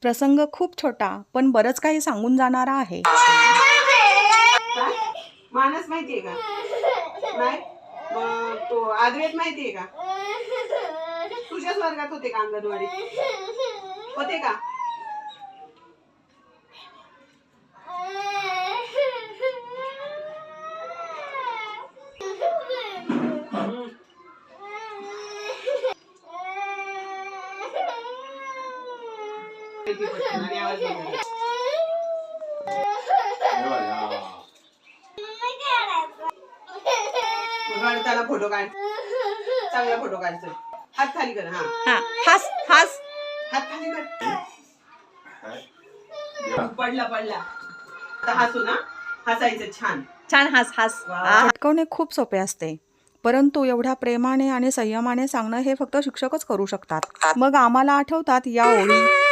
प्रसंग खूप छोटा पण बरंच काही सांगून जाणारा आहे. मानस माहितीये का? नाही मग तो आद्वैत माहितीये का? तुझ्याच वर्गात होते का अंगणवाडीत? होते का? त्याला फोटो काढ, चांगला फोटो काढ. हात खाली कर. हा, हास हास. हात खाली कर. पडला आता हसू ना, हसायचं. छान छान हास हास. शिकवणे खूप सोपे असते, परंतु एवढ्या प्रेमाने आणि संयमाने सांगणं हे फक्त शिक्षकच करू शकतात. मग आम्हाला आठवतात या ओळी.